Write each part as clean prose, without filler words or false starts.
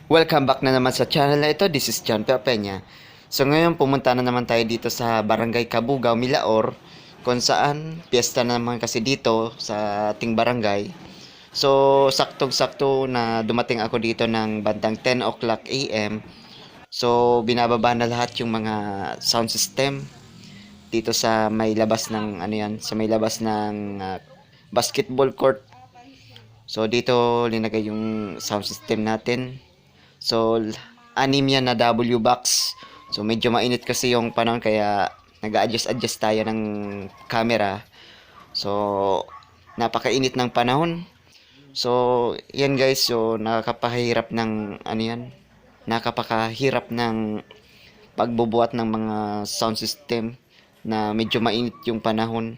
Welcome back na naman sa channel na ito. This is John Peña. So ngayon pumunta na naman tayo dito sa Barangay Cabugao, Milaor, kung saan piyesta na naman kasi dito sa ating barangay. So saktong-sakto na dumating ako dito ng bandang 10 o'clock AM. So binababa na lahat yung mga sound system dito sa may labas ng sa may labas ng basketball court. So dito linagay yung sound system natin. So, anim yan na W box. So, medyo mainit kasi yung panahon kaya nag-adjust tayo ng camera. So, napakainit ng panahon. So, yan guys. So, nakakapahirap ng nakapakahirap ng pagbubuhat ng mga sound system na medyo mainit yung panahon.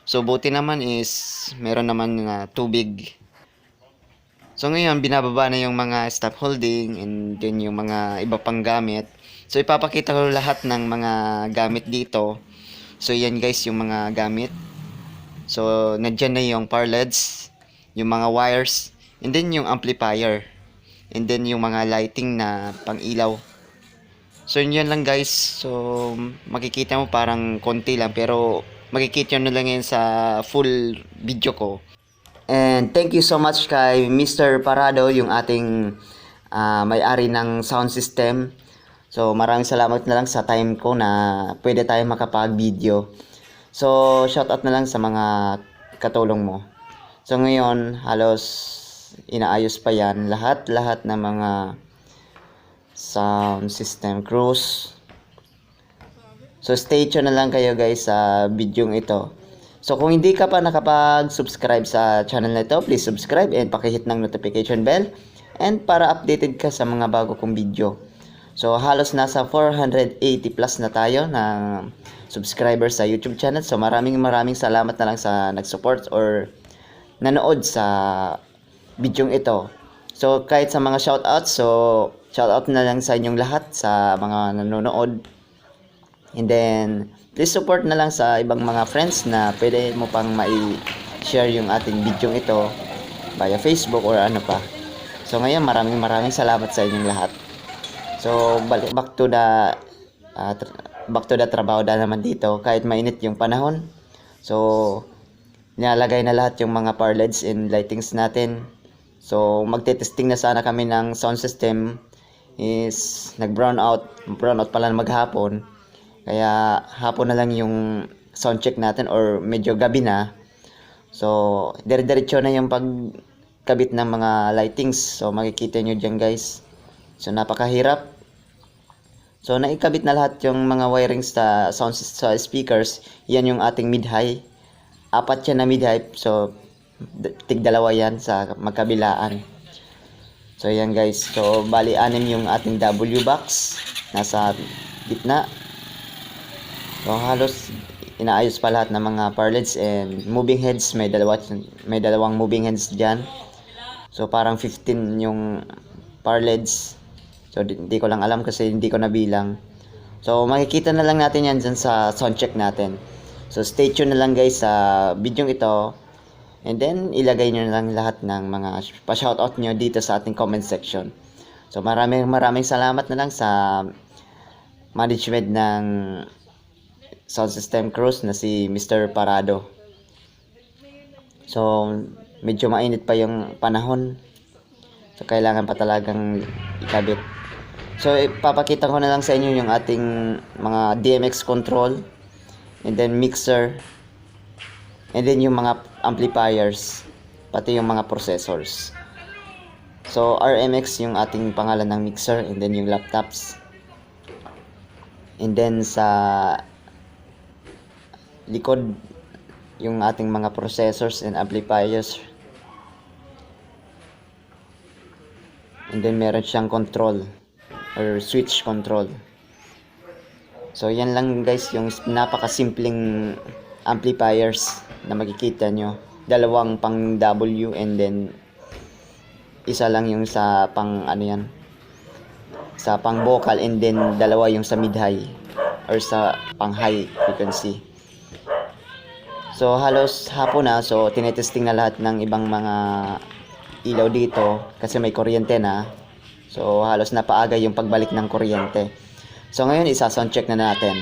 So, buti naman is meron naman na tubig. So ngayon, binababa na yung mga stop holding and then yung mga iba pang gamit. So ipapakita ko lahat ng mga gamit dito. So yan guys, yung mga gamit. So nandyan na yung power LEDs, yung mga wires, and then yung amplifier. And then yung mga lighting na pang ilaw. So yun lang guys. So makikita mo parang konti lang pero makikita nyo na lang yan sa full video ko. And thank you so much kay Mr. Parado, yung ating may-ari ng sound system. So maraming salamat na lang sa time ko na pwede tayo makapag-video. So shoutout na lang sa mga katulong mo. So ngayon halos inaayos pa yan lahat ng mga sound system crews. So stay tuned na lang kayo guys sa video ito. So kung hindi ka pa nakapag-subscribe sa channel na ito, please subscribe and pakihit ng notification bell and para updated ka sa mga bago kong video. So halos nasa 480 plus na tayo ng subscribers sa YouTube channel. So maraming salamat na lang sa nag-support or nanood sa video ito. So kahit sa mga shoutouts, so shoutout na lang sa inyong lahat sa mga nanonood. And then please support na lang sa ibang mga friends na pwede mo pang mai-share yung ating video ito via Facebook or ano pa. So ngayon maraming salamat sa inyong lahat. So back to the trabaho na naman dito kahit mainit yung panahon. So nilalagay na lahat yung mga power LEDs and lightings natin. So magte-testing na sana kami ng sound system is nag-brown out pala maghapon. Kaya hapon na lang yung sound check natin or medyo gabi na. So, dire-diretso na yung pagkabit ng mga lightings. So, makikita nyo dyan guys. So, napakahirap. So, naikabit na lahat yung mga wirings sa sound sa speakers. Yan yung ating mid-high. 4 yan na mid-high. So, tig-2 yan sa magkabilaan. So, yan guys. So, bali 6 yung ating W box. Nasa gitna. So halos inaayos pa lahat ng mga power LEDs and moving heads. May dalawang moving heads dyan. So parang 15 yung power LEDs. So hindi ko lang alam kasi hindi ko nabilang. So makikita na lang natin yan dyan sa sound check natin. So stay tuned na lang guys sa video ito. And then ilagay nyo na lang lahat ng mga pa-shoutout nyo dito sa ating comment section. So maraming salamat na lang sa management ng sound system crews na si Mr. Parado. So medyo mainit pa yung panahon. So kailangan pa talagang ikabit. So ipapakita ko na lang sa inyo yung ating mga DMX control and then mixer and then yung mga amplifiers pati yung mga processors. So RMX yung ating pangalan ng mixer and then yung laptops. And then sa likod yung ating mga processors and amplifiers. And then meron siyang control or switch control. So yan lang guys yung napakasimpleng amplifiers na makikita nyo. Dalawang pang W and then isa lang yung sa pang sa pang vocal and then dalawa yung sa mid high or sa pang high frequency. So halos hapon na, so tinetesting na lahat ng ibang mga ilaw dito kasi may kuryente na. So halos napaaga yung pagbalik ng kuryente. So ngayon isa-sound check na natin.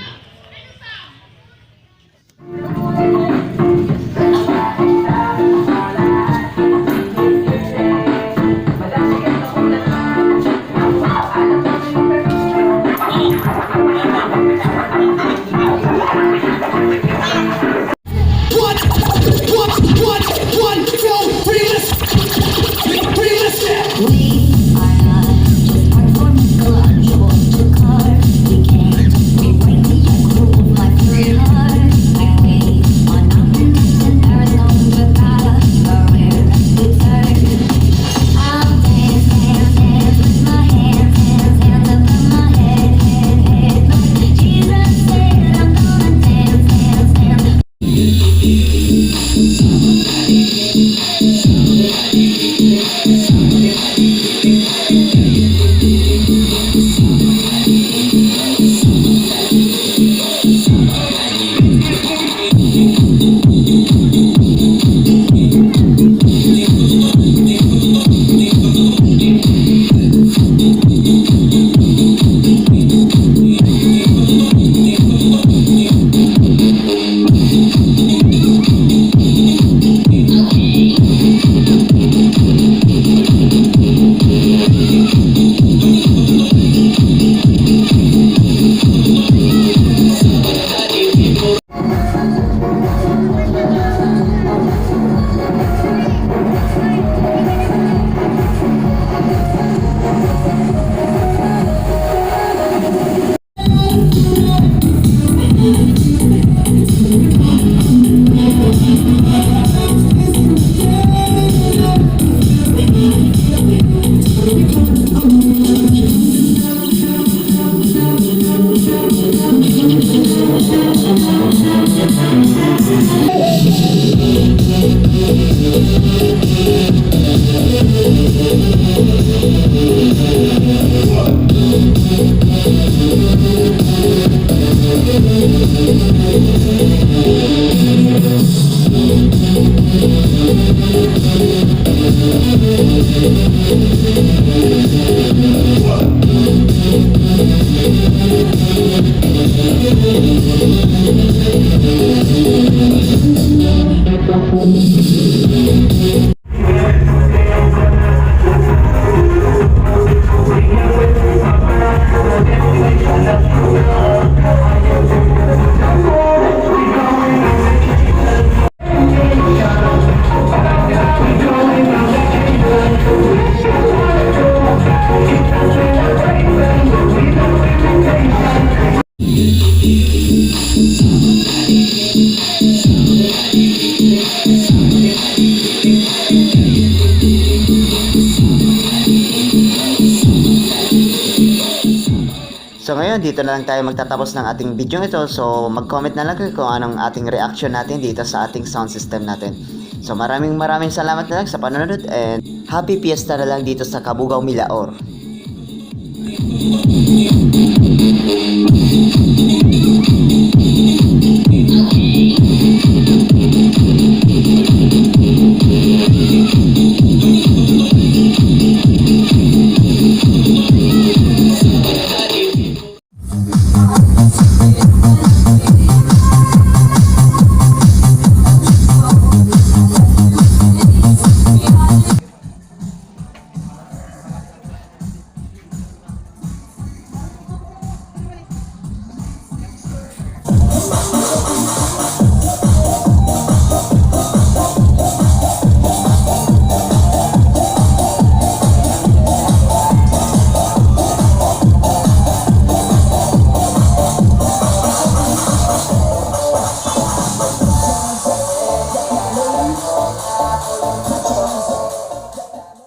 So ngayon, dito na lang tayo magtatapos ng ating video ito. So mag-comment na lang kayo kung anong ating reaction natin dito sa ating sound system natin. So maraming salamat na lang sa panonood and happy fiesta na lang dito sa Cabugao, Milaor.